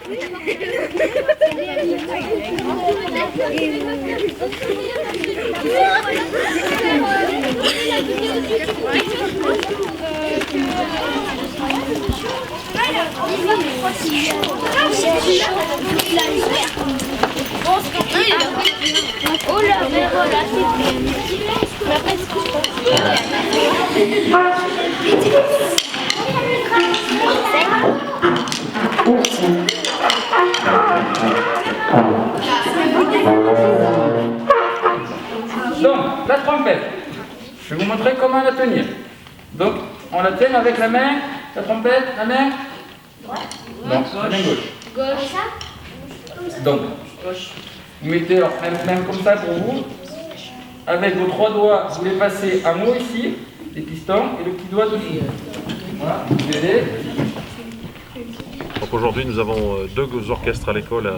Oh là, mais voilà, Donc, la trompette, je vais vous montrer comment la tenir. Donc, on la tient avec la main, la trompette, la main droite. Non, la main gauche. Donc, vous mettez alors même comme ça pour vous. Avec vos trois doigts, vous les passez un mot ici, les pistons, et le petit doigt dessous. Voilà, vous aidez. Donc aujourd'hui, nous avons deux orchestres à l'école,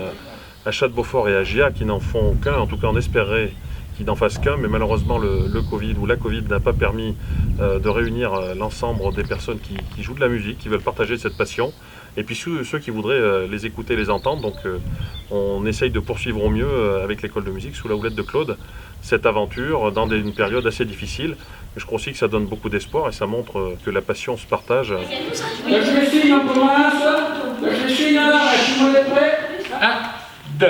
à Château-Beaufort et à Gia, qui n'en font qu'un. En tout cas, on espérait qu'ils n'en fassent qu'un, mais malheureusement, le Covid ou la Covid n'a pas permis de réunir l'ensemble des personnes qui jouent de la musique, qui veulent partager cette passion. Et puis ceux qui voudraient les écouter, les entendre. Donc on essaye de poursuivre au mieux avec l'école de musique, sous la houlette de Claude, cette aventure dans une période assez difficile. Mais je crois aussi que ça donne beaucoup d'espoir et ça montre que la passion se partage. Je signe, on commence. Je signe, là, tout le monde est prêt. 1, 2.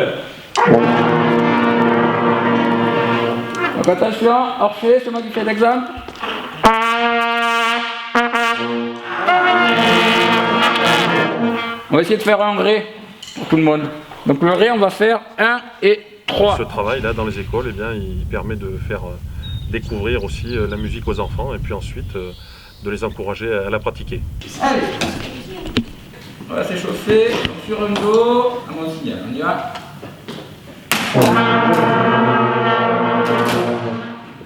Donc attention, Orphée, c'est moi qui fais l'exemple. On va essayer de faire un ré pour tout le monde. Donc le ré, on va faire 1 et 3. Ce travail-là dans les écoles, eh bien, il permet de faire découvrir aussi la musique aux enfants et puis ensuite de les encourager à la pratiquer. Allez, on va s'échauffer sur un dos. À mon signal, on y va.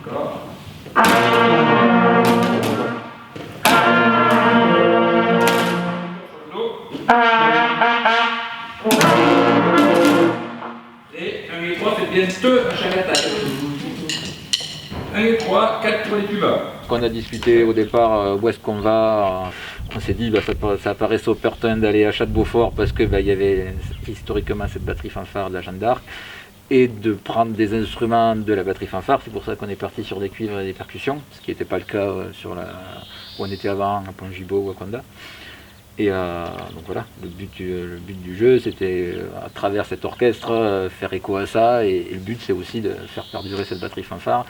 D'accord. Et 1 et 3, faites bien 2 à chaque attaque. 1 et 3, 4 pour les plus bas. Quand on a discuté au départ où est-ce qu'on va, on s'est dit ça paraissait opportun d'aller à Château-Beaufort parce que il y avait historiquement cette batterie fanfare de la Jeanne d'Arc et de prendre des instruments de la batterie fanfare. C'est pour ça qu'on est parti sur des cuivres et des percussions, ce qui n'était pas le cas où on était avant à Pont-Gibaud ou à Condat. Et donc voilà, le but du jeu, c'était à travers cet orchestre faire écho à ça, et le but c'est aussi de faire perdurer cette batterie fanfare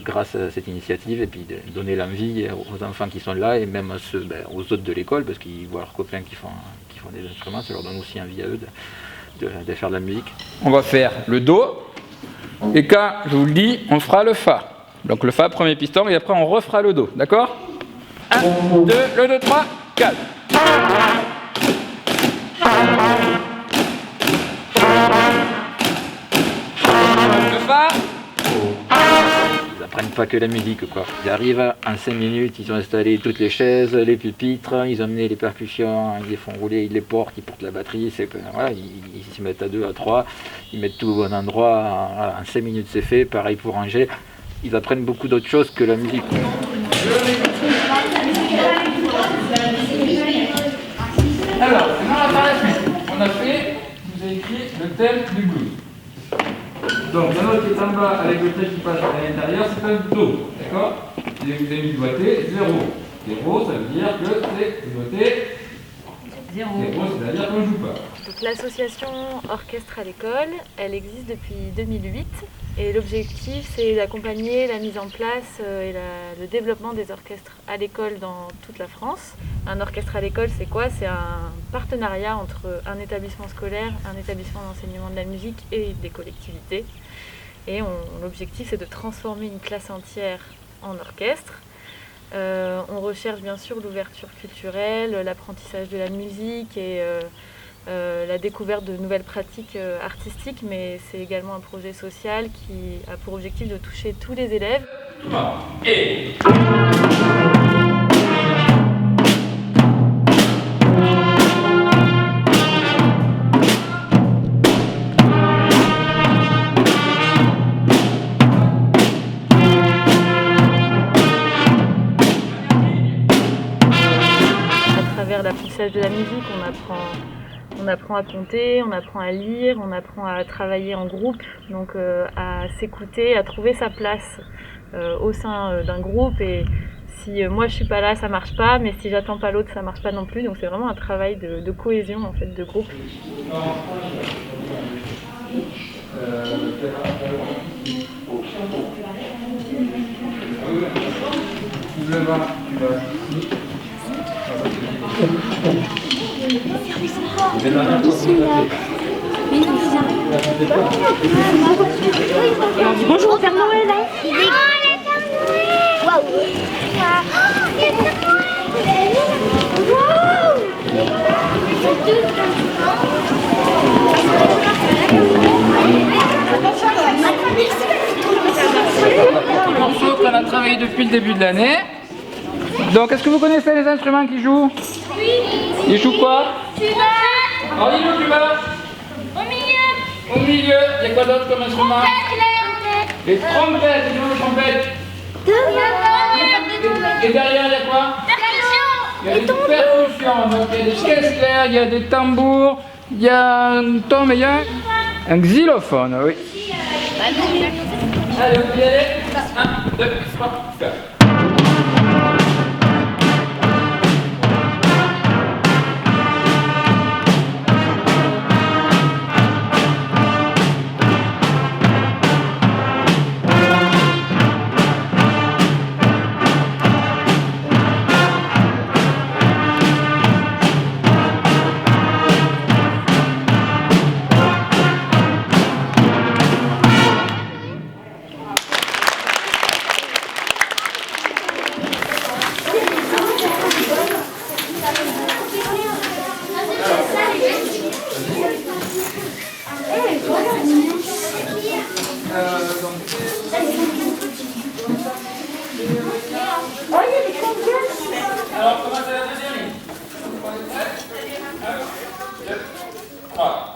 grâce à cette initiative, et puis de donner l'envie aux enfants qui sont là et même aux autres de l'école, parce qu'ils voient leurs copains qui font des instruments, ça leur donne aussi envie à eux de faire de la musique. On va faire le Do, et quand je vous le dis, on fera le Fa. Donc le Fa, premier piston, et après on refera le Do, d'accord? 1, 2, le 2, 3, 4. Le Fa. Ils n'apprennent pas que la musique, quoi. Ils arrivent en 5 minutes, ils ont installé toutes les chaises, les pupitres, ils ont amené les percussions, ils les font rouler, ils les portent, ils portent la batterie, voilà, ils se mettent à 2, à 3, ils mettent tout au bon endroit, en 5 minutes c'est fait, pareil pour ranger. Ils apprennent beaucoup d'autres choses que la musique. Alors, maintenant par la suite, on a fait, je vous ai écrit le thème du blues. Donc la note qui est en bas avec le trait qui passe à l'intérieur, c'est un Do, d'accord? Et vous avez mis le doigté 0. 0, ça veut dire que c'est doigté 0, c'est-à-dire qu'on ne joue pas. Donc l'association Orchestre à l'école, elle existe depuis 2008 et l'objectif c'est d'accompagner la mise en place et le développement des orchestres à l'école dans toute la France. Un orchestre à l'école c'est quoi? C'est un partenariat entre un établissement scolaire, un établissement d'enseignement de la musique et des collectivités. Et l'objectif c'est de transformer une classe entière en orchestre. On recherche bien sûr l'ouverture culturelle, l'apprentissage de la musique et la découverte de nouvelles pratiques artistiques, mais c'est également un projet social qui a pour objectif de toucher tous les élèves. Et à travers l'apprentissage de la musique, on apprend On apprend à compter, on apprend à lire, on apprend à travailler en groupe, donc à s'écouter, à trouver sa place au sein d'un groupe. Et si moi je suis pas là, ça marche pas, mais si j'attends pas l'autre, ça marche pas non plus. Donc c'est vraiment un travail de cohésion en fait, de groupe. Le vin, tu vas ici. Bonjour Père Noël. Il est waouh. Le morceau qu'on a travaillé depuis le début de l'année. Donc, est-ce que vous connaissez les instruments qui jouent? Oui. Ils jouent quoi? Alors, dis-nous, tu vas? Au milieu, il y a quoi d'autre comme instrument? Les trompettes, dis-nous les trompettes. Et derrière, il y a quoi? Il y a des percussions, donc il y a des caisses claires, il y a des tambours, il y a un tom et il y a un xylophone, oui. Allez, on peut y aller. 1, 2, 3, 4. Alors, commencez la deuxième ligne. On est prêts? 1, 2, 3.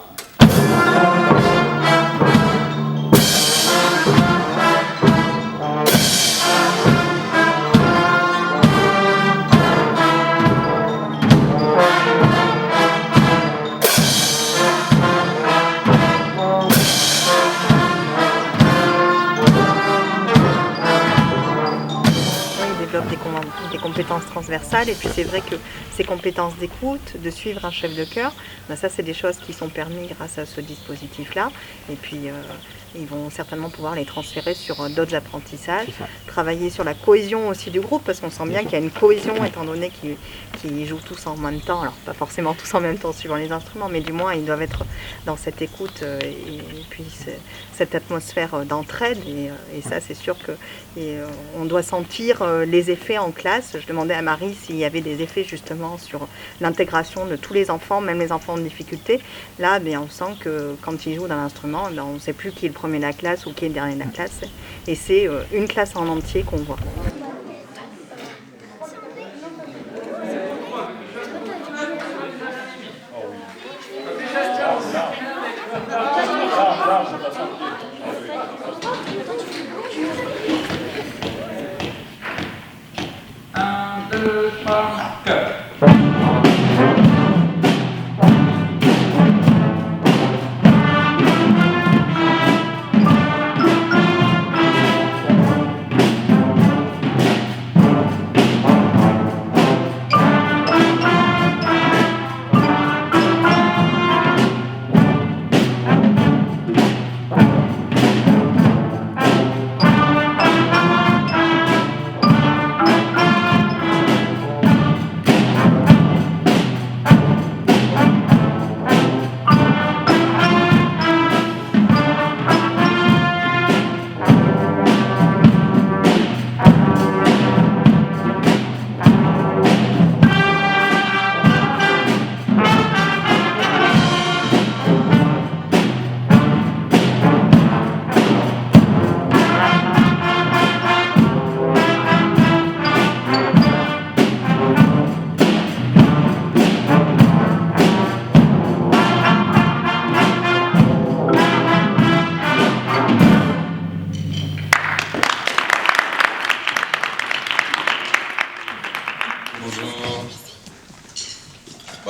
Des compétences transversales, et puis c'est vrai que ces compétences d'écoute, de suivre un chef de chœur, ben ça c'est des choses qui sont permises grâce à ce dispositif-là, et puis ils vont certainement pouvoir les transférer sur d'autres apprentissages, travailler sur la cohésion aussi du groupe, parce qu'on sent bien qu'il y a une cohésion étant donné qu'ils jouent tous en même temps, alors pas forcément tous en même temps suivant les instruments, mais du moins ils doivent être dans cette écoute et puis cette atmosphère d'entraide, et ça c'est sûr que on doit sentir les effets en classe. Je demandais à Marie s'il y avait des effets justement sur l'intégration de tous les enfants, même les enfants en difficulté. Là, on sent que quand ils jouent dans l'instrument, on ne sait plus qui est le premier de la classe ou qui est le dernier de la classe. Et c'est une classe en entier qu'on voit.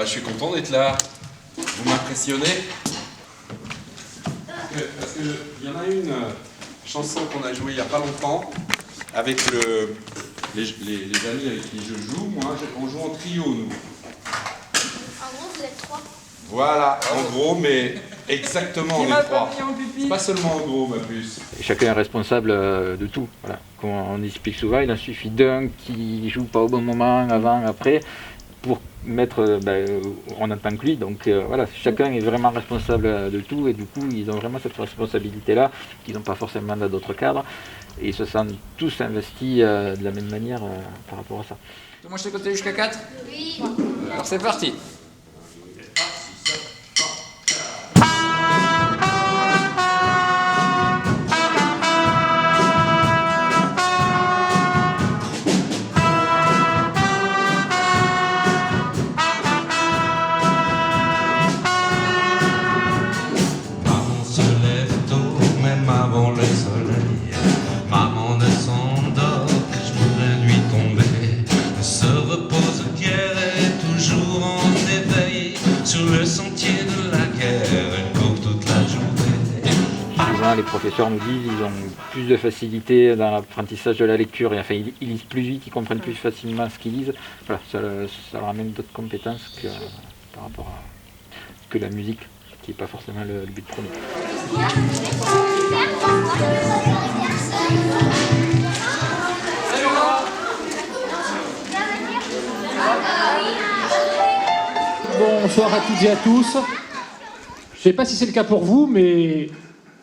Je suis content d'être là. Vous m'impressionnez. Parce qu'il y en a une chanson qu'on a jouée il n'y a pas longtemps avec les amis avec qui je joue. Moi, on joue en trio, nous. En gros, vous êtes 3. Voilà, en gros, mais exactement on est 3. C'est pas seulement en gros, ma puce. Chacun est responsable de tout. Voilà. Comme on explique souvent, il en suffit d'un qui joue pas au bon moment, avant, après, pour mettre, on n'entend que lui. Donc voilà, chacun est vraiment responsable de tout et du coup, ils ont vraiment cette responsabilité-là qu'ils n'ont pas forcément dans d'autres cadres. Et ils se sentent tous investis de la même manière par rapport à ça. Moi, je t'ai compté jusqu'à 4 ? Oui. Alors, c'est parti. Maman se lève tôt, même avant le soleil. Maman ne s'endort que jour et nuit tombée. Ne se repose guère, est toujours en éveil. Sur le sentier de la guerre, elle court toute la journée. Souvent, les professeurs nous disent qu'ils ont plus de facilité dans l'apprentissage de la lecture. Et, enfin, ils lisent plus vite, ils comprennent plus facilement ce qu'ils lisent. Voilà, ça leur amène d'autres compétences que, par rapport à que la musique, qui n'est pas forcément le but premier. Bonsoir à toutes et à tous. Je ne sais pas si c'est le cas pour vous, mais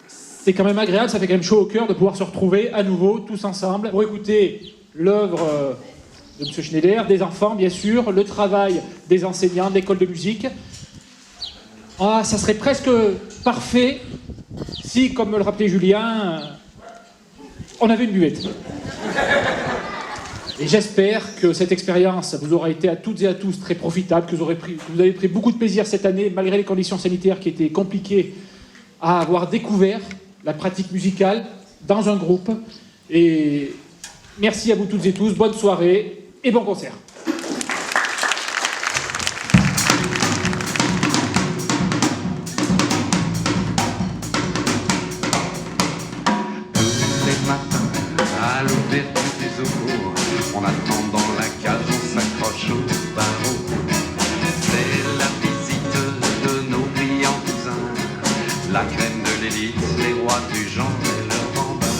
c'est quand même agréable, ça fait quand même chaud au cœur de pouvoir se retrouver à nouveau, tous ensemble, pour écouter l'œuvre de M. Schneider, des enfants bien sûr, le travail des enseignants de l'école de musique. Ah, ça serait presque parfait si, comme me le rappelait Julien, on avait une buvette. Et j'espère que cette expérience vous aura été à toutes et à tous très profitable, que vous avez pris beaucoup de plaisir cette année, malgré les conditions sanitaires qui étaient compliquées, à avoir découvert la pratique musicale dans un groupe. Et merci à vous toutes et tous, bonne soirée et bon concert. Tous les matins, à l'ouverture des eaux, on attend dans la cage, on s'accroche au barreau. C'est la visite de nos brillants cousins, la crème de l'élite, les rois du genre et leur bambins.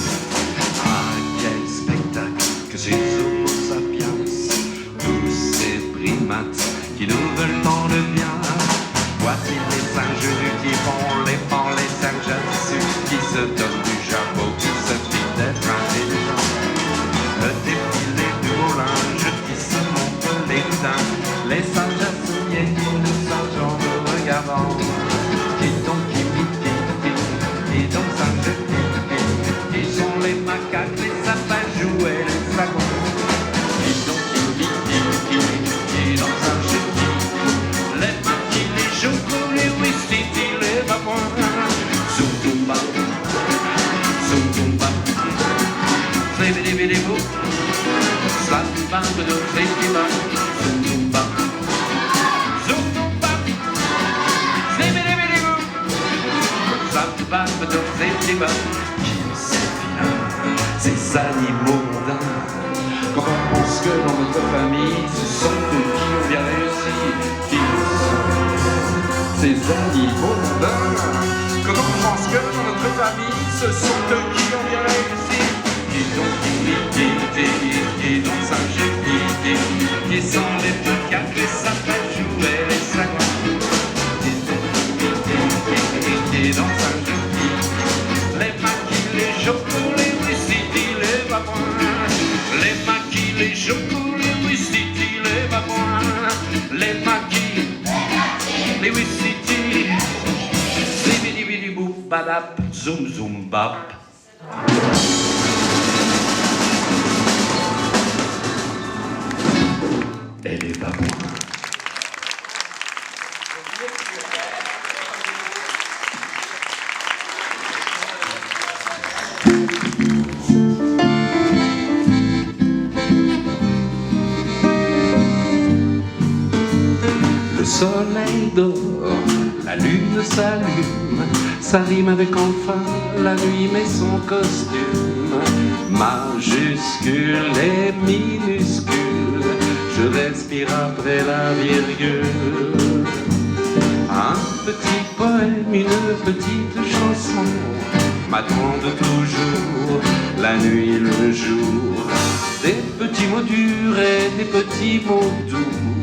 Ah, quel spectacle que ces homo sapiens, tous ces primates qui nous veulent tant de bien. Voici les singes nus qui font les pans, les singes assus qui se donnent du chapeau, qui se fient d'être intelligents. Le défilé du beau linge qui se montre les boudins, les singes assignés qui nous singent en nous regardant. Qui donc qui donc singes qui sont les macaques, les sapins jouets, les sagons. Qui donc qui donc singes les maquis, les chocos, les whisky, les babouins. Zoom zoom bap, zoom zoom bap. Flébélébélébou, slap bap, de flébélébap. Zoom zoom bap, zoom zoom bap. Flébélébélébou, slap bap, de flébélébap. Qui c'est vilain, ces animaux mondains. Quand on pense que dans notre famille, ce sont eux qui ont bien réussi. Qui sont ces animaux mondains. Quand on pense que dans notre famille, ce sont eux qui ont bien réussi. Qui donc singes qui sont les macaques, les sapins jouets, les sagons. Qui donc singes les maquis, les chocos, les whisky, les babouins. Les maquis, les chocos, les whisky, les babouins. Les maquis, les whisky. Zibidi-bidi-bou, badap, zoom zoom bap. Et les babouins. Le soleil dort, La lune s'allume, ça rime avec enfin. La nuit met son costume, majuscule et minuscule. Je respire après la virgule. Un petit poème, une petite chanson m'attendent toujours, la nuit, le jour. Des petits mots durs et des petits mots doux